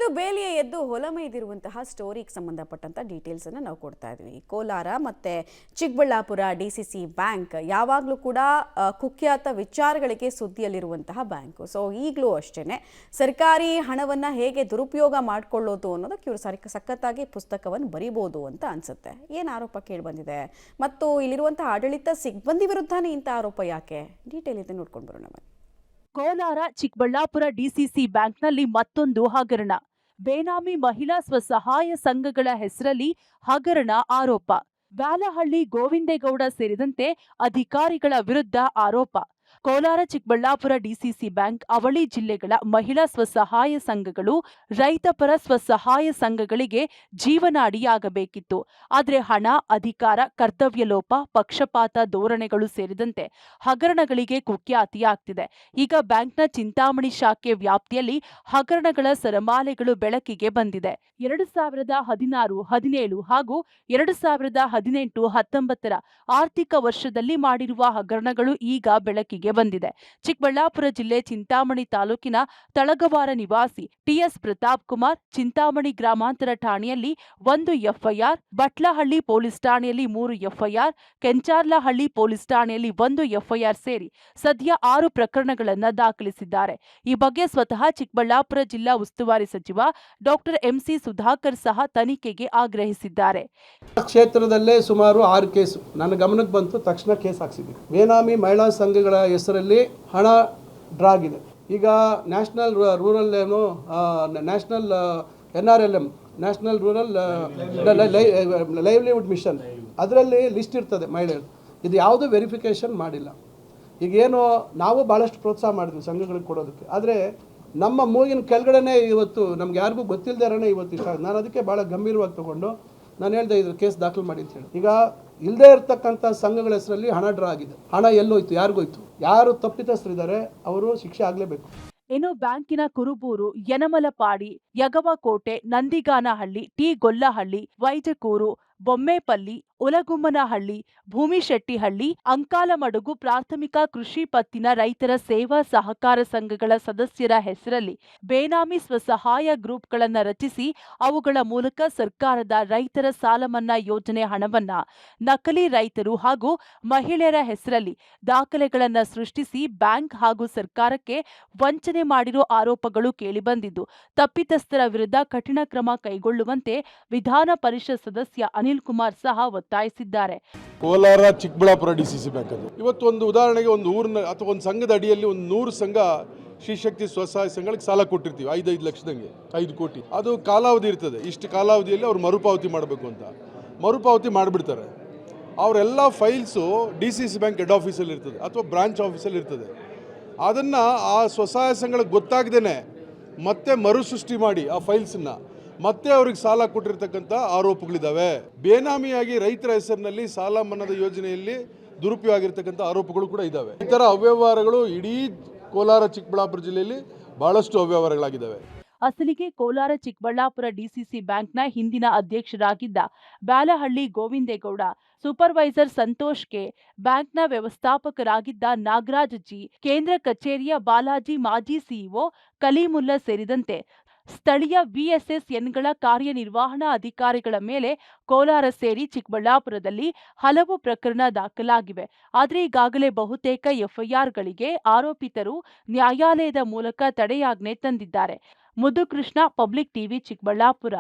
ಇವತ್ತು ಬೇಲಿಯ ಎದ್ದು ಹೊಲಮೈದಿರುವಂತಹ ಸ್ಟೋರಿಗೆ ಸಂಬಂಧಪಟ್ಟಂತ ಡೀಟೇಲ್ಸ್ ಅನ್ನು ನಾವು ಕೊಡ್ತಾ ಇದ್ವಿ. ಕೋಲಾರ ಮತ್ತೆ ಚಿಕ್ಕಬಳ್ಳಾಪುರ ಡಿಸಿಸಿ ಬ್ಯಾಂಕ್ ಯಾವಾಗಲೂ ಕೂಡ ಕುಖ್ಯಾತ ವಿಚಾರಗಳಿಗೆ ಸುದ್ದಿಯಲ್ಲಿರುವಂತಹ ಬ್ಯಾಂಕ್. ಸೊ ಈಗಲೂ ಅಷ್ಟೇನೆ ಸರ್ಕಾರಿ ಹಣವನ್ನ ಹೇಗೆ ದುರುಪಯೋಗ ಮಾಡಿಕೊಳ್ಳೋದು ಅನ್ನೋದಕ್ಕೆ ಇವರು ಸಖತ್ತಾಗಿ ಪುಸ್ತಕವನ್ನು ಬರೀಬಹುದು ಅಂತ ಅನ್ಸುತ್ತೆ. ಏನು ಆರೋಪ ಕೇಳಿ ಬಂದಿದೆ ಮತ್ತು ಇಲ್ಲಿರುವಂತಹ ಆಡಳಿತ ಸಿಬ್ಬಂದಿ ವಿರುದ್ಧನೇ ಇಂಥ ಆರೋಪ ಯಾಕೆ? ಡೀಟೇಲ್ ಇದೆ ನೋಡ್ಕೊಂಡು ಬರೋಣ. ಕೋಲಾರ ಚಿಕ್ಕಬಳ್ಳಾಪುರ ಡಿಸಿಸಿ ಬ್ಯಾಂಕ್ನಲ್ಲಿ ಮತ್ತೊಂದು ಹಗರಣ. ಬೇನಾಮಿ ಮಹಿಳಾ ಸ್ವಸಹಾಯ ಸಂಘಗಳ ಹೆಸರಲ್ಲಿ ಹಗರಣ ಆರೋಪ. ಬ್ಯಾಲಹಳ್ಳಿ ಗೋವಿಂದೇಗೌಡ ಸೇರಿದಂತೆ ಅಧಿಕಾರಿಗಳ ವಿರುದ್ಧ ಆರೋಪ. ಕೋಲಾರ ಚಿಕ್ಕಬಳ್ಳಾಪುರ ಡಿಸಿಸಿ ಬ್ಯಾಂಕ್ ಅವಳಿ ಜಿಲ್ಲೆಗಳ ಮಹಿಳಾ ಸ್ವಸಹಾಯ ಸಂಘಗಳು ರೈತಪರ ಸ್ವಸಹಾಯ ಸಂಘಗಳಿಗೆ ಜೀವನಾಡಿಯಾಗಬೇಕಿತ್ತು. ಆದರೆ ಹಣ, ಅಧಿಕಾರ, ಕರ್ತವ್ಯ ಲೋಪ, ಪಕ್ಷಪಾತ ಧೋರಣೆಗಳು ಸೇರಿದಂತೆ ಹಗರಣಗಳಿಗೆ ಕುಖ್ಯಾತಿಯಾಗ್ತಿದೆ. ಈಗ ಬ್ಯಾಂಕ್ನ ಚಿಂತಾಮಣಿ ಶಾಖೆ ವ್ಯಾಪ್ತಿಯಲ್ಲಿ ಹಗರಣಗಳ ಸರಮಾಲೆಗಳು ಬೆಳಕಿಗೆ ಬಂದಿದೆ. 2016, 17 ಹಾಗೂ 2018-19 ಆರ್ಥಿಕ ವರ್ಷದಲ್ಲಿ ಮಾಡಿರುವ ಹಗರಣಗಳು ಈಗ ಬೆಳಕಿಗೆ ಬಂದಿದೆ. ಚಿಕ್ಕಬಳ್ಳಾಪುರ ಜಿಲ್ಲೆ ಚಿಂತಾಮಣಿ ತಾಲೂಕಿನ ತಳಗವಾರ ನಿವಾಸಿ ಟಿಎಸ್ ಪ್ರತಾಪ್ ಕುಮಾರ್ ಚಿಂತಾಮಣಿ ಗ್ರಾಮಾಂತರ ಠಾಣೆಯಲ್ಲಿ 1 ಎಫ್ಐಆರ್, ಬಟ್ಲಹಳ್ಳಿ ಪೊಲೀಸ್ ಠಾಣೆಯಲ್ಲಿ 3 ಎಫ್ಐಆರ್, ಕೆಂಚಾರ್ಲಹಳ್ಳಿ ಪೊಲೀಸ್ ಠಾಣೆಯಲ್ಲಿ 1 ಎಫ್ಐಆರ್ ಸೇರಿ ಸದ್ಯ 6 ಪ್ರಕರಣಗಳನ್ನು ದಾಖಲಿಸಿದ್ದಾರೆ. ಈ ಬಗ್ಗೆ ಸ್ವತಃ ಚಿಕ್ಕಬಳ್ಳಾಪುರ ಜಿಲ್ಲಾ ಉಸ್ತುವಾರಿ ಸಚಿವ ಡಾಕ್ಟರ್ ಎಂಸಿ ಸುಧಾಕರ್ ಸಹ ತನಿಖೆಗೆ ಆಗ್ರಹಿಸಿದ್ದಾರೆ. ಕ್ಷೇತ್ರದಲ್ಲೇ ಸುಮಾರು 6 ಕೇಸು ನನ್ನ ಗಮನಕ್ಕೆ ಬಂತು. ತಕ್ಷಣ ಕೇಸ್ ಹಾಕ್ಸಿದ್ವಿ. ಬೇನಾಮಿ ಮಹಿಳಾ ಸಂಘಗಳ ಹೆಸರಲ್ಲಿ ಹಣ ಡ್ರಾ ಆಗಿದೆ. ಈಗ national rural national NRLM national rural livelihood mission ಅದರಲ್ಲಿ ಲಿಸ್ಟ್ ಇರ್ತದೆ ಮಹಿಳೆಯರು. ಇದು ಯಾವುದೂ ವೆರಿಫಿಕೇಷನ್ ಮಾಡಿಲ್ಲ. ಈಗೇನು ನಾವು ಭಾಳಷ್ಟು ಪ್ರೋತ್ಸಾಹ ಮಾಡಿದ್ವಿ ಸಂಘಗಳಿಗೆ ಕೊಡೋದಕ್ಕೆ. ಆದರೆ ನಮ್ಮ ಮೂಗಿನ ಕೆಳಗಡೆನೇ ಇವತ್ತು ನಮ್ಗೆ ಯಾರಿಗೂ ಗೊತ್ತಿಲ್ಲದೇ ಇವತ್ತು ಇಷ್ಟ. ನಾನು ಅದಕ್ಕೆ ಭಾಳ ಗಂಭೀರವಾಗಿ ತೊಗೊಂಡು ನಾನು ಹೇಳ್ದೆ ಇದ್ರ ಕೇಸ್ ದಾಖಲು ಮಾಡಿ ಅಂತ ಹೇಳಿ. ಈಗ ಇಲ್ಲದೇ ಇರ್ತಕ್ಕಂಥ ಸಂಘಗಳ ಹೆಸರಲ್ಲಿ ಹಣ ಡ್ರಾ ಆಗಿದೆ. ಹಣ ಎಲ್ಲೋಯ್ತು, ಯಾರಿಗೋಯ್ತು? ಯಾರು ತಪ್ಪಿತಸ್ಥರಿದ್ದಾರೆ ಅವರು ಶಿಕ್ಷೆ ಆಗಲೇಬೇಕು. ಇನ್ನು ಬ್ಯಾಂಕಿನ ಕುರುಬೂರು, ಯನಮಲಪಾಡಿ, ಯಗವಕೋಟೆ, ನಂದಿಗಾನಹಳ್ಳಿ, ಟಿ ಗೊಲ್ಲಹಳ್ಳಿ, ವೈಜಕೂರು, ಬೊಮ್ಮೇಪಲ್ಲಿ, ಉಲಗುಮ್ಮನಹಳ್ಳಿ, ಭೂಮಿಶೆಟ್ಟಿಹಳ್ಳಿ, ಅಂಕಾಲಮಡುಗು ಪ್ರಾಥಮಿಕ ಕೃಷಿ ಪತ್ತಿನ ರೈತರ ಸೇವಾ ಸಹಕಾರ ಸಂಘಗಳ ಸದಸ್ಯರ ಹೆಸರಲ್ಲಿ ಬೇನಾಮಿ ಸ್ವಸಹಾಯ ಗ್ರೂಪ್ಗಳನ್ನು ರಚಿಸಿ ಅವುಗಳ ಮೂಲಕ ಸರ್ಕಾರದ ರೈತರ ಸಾಲ ಮನ್ನಾ ಯೋಜನೆ ಹಣವನ್ನ ನಕಲಿ ರೈತರು ಹಾಗೂ ಮಹಿಳೆಯರ ಹೆಸರಲ್ಲಿ ದಾಖಲೆಗಳನ್ನು ಸೃಷ್ಟಿಸಿ ಬ್ಯಾಂಕ್ ಹಾಗೂ ಸರ್ಕಾರಕ್ಕೆ ವಂಚನೆ ಮಾಡಿರೋ ಆರೋಪಗಳು ಕೇಳಿಬಂದಿದ್ದು, ತಪ್ಪಿತಸ್ಥರ ವಿರುದ್ಧ ಕಠಿಣ ಕ್ರಮ ಕೈಗೊಳ್ಳುವಂತೆ ವಿಧಾನ ಪರಿಷತ್ ಸದಸ್ಯ ಅನಿಲ್ ಕುಮಾರ್ ಸಹ ಒತ್ತಾಯಿಸಿದ್ದಾರೆ. ಕೋಲಾರ ಚಿಕ್ಕಬಳ್ಳಾಪುರ ಡಿಸಿಸಿ ಬ್ಯಾಂಕ್ ಅದು ಇವತ್ತು ಒಂದು ಉದಾಹರಣೆಗೆ ಒಂದು ಊರಿನ ಅಥವಾ ಒಂದು ಸಂಘದ ಅಡಿಯಲ್ಲಿ ಒಂದು 100 ಸಂಘ ಶ್ರೀಶಕ್ತಿ ಸ್ವಸಹಾಯ ಸಂಘಗಳಿಗೆ ಸಾಲ ಕೊಟ್ಟಿರ್ತೀವಿ 5 ಲಕ್ಷದಂಗೆ 5 ಕೋಟಿ. ಅದು ಕಾಲಾವಧಿ ಇರ್ತದೆ. ಇಷ್ಟು ಕಾಲಾವಧಿಯಲ್ಲಿ ಅವ್ರು ಮರುಪಾವತಿ ಮಾಡಬೇಕು ಅಂತ ಮರುಪಾವತಿ ಮಾಡಿಬಿಡ್ತಾರೆ. ಅವರೆಲ್ಲ ಫೈಲ್ಸು DCC ಬ್ಯಾಂಕ್ ಹೆಡ್ ಆಫೀಸಲ್ಲಿ ಇರ್ತದೆ ಅಥವಾ ಬ್ರಾಂಚ್ ಆಫೀಸಲ್ಲಿ ಇರ್ತದೆ. ಅದನ್ನು ಆ ಸ್ವಸಹಾಯ ಸಂಘಗಳಿಗೆ ಗೊತ್ತಾಗ್ದೇ ಮತ್ತೆ ಮರುಸೃಷ್ಟಿ ಮಾಡಿ ಆ ಫೈಲ್ಸನ್ನು ಮತ್ತೆ ಅವ್ರಿಗೆ ಸಾಲ ಕೊಟ್ಟಿರ್ತಕ್ಕಂಥ ಆರೋಪಗಳಿದ್ದಾವೆ. ಬೇನಾಮಿಯಾಗಿ ರೈತರ ಹೆಸರಿನಲ್ಲಿ ಸಾಲ ಮನ್ನಾದ ಯೋಜನೆಯಲ್ಲಿ ದುರುಪಯೋಗ ಆಗಿರ್ತಕ್ಕಂಥ ಆರೋಪಗಳು ಕೂಡ ಇದ್ದಾವೆ. ಈ ಥರ ಅವ್ಯವಹಾರಗಳು ಇಡೀ ಕೋಲಾರ ಚಿಕ್ಕಬಳ್ಳಾಪುರ ಜಿಲ್ಲೆಯಲ್ಲಿ ಬಹಳಷ್ಟು ಅವ್ಯವಹಾರಗಳಾಗಿದ್ದಾವೆ. ಅಸಲಿಗೆ ಕೋಲಾರ ಚಿಕ್ಕಬಳ್ಳಾಪುರ ಡಿಸಿಸಿ ಬ್ಯಾಂಕ್ನ ಹಿಂದಿನ ಅಧ್ಯಕ್ಷರಾಗಿದ್ದ ಬ್ಯಾಲಹಳ್ಳಿ ಗೋವಿಂದೇಗೌಡ, ಸೂಪರ್ವೈಸರ್ ಸಂತೋಷ್ ಕೆ, ಬ್ಯಾಂಕ್ನ ವ್ಯವಸ್ಥಾಪಕರಾಗಿದ್ದ ನಾಗರಾಜ್ ಜಿ, ಕೇಂದ್ರ ಕಚೇರಿಯ ಬಾಲಾಜಿ ಮಾಜಿ ಸಿಇಒ ಕಲೀಮುಲ್ಲಾ ಸೇರಿದಂತೆ ಸ್ಥಳೀಯ VSSNಗಳ ಕಾರ್ಯನಿರ್ವಹಣಾ ಅಧಿಕಾರಿಗಳ ಮೇಲೆ ಕೋಲಾರ ಸೇರಿ ಚಿಕ್ಕಬಳ್ಳಾಪುರದಲ್ಲಿ ಹಲವು ಪ್ರಕರಣ ದಾಖಲಾಗಿವೆ. ಆದರೆ ಈಗಾಗಲೇ ಬಹುತೇಕ ಎಫ್ಐಆರ್ಗಳಿಗೆ ಆರೋಪಿತರು ನ್ಯಾಯಾಲಯದ ಮೂಲಕ ತಡೆಯಾಜ್ಞೆ ತಂದಿದ್ದಾರೆ. ಮುದುಕೃಷ್ಣ, ಪಬ್ಲಿಕ್ ಟಿವಿ, ಚಿಕ್ಕಬಳ್ಳಾಪುರ.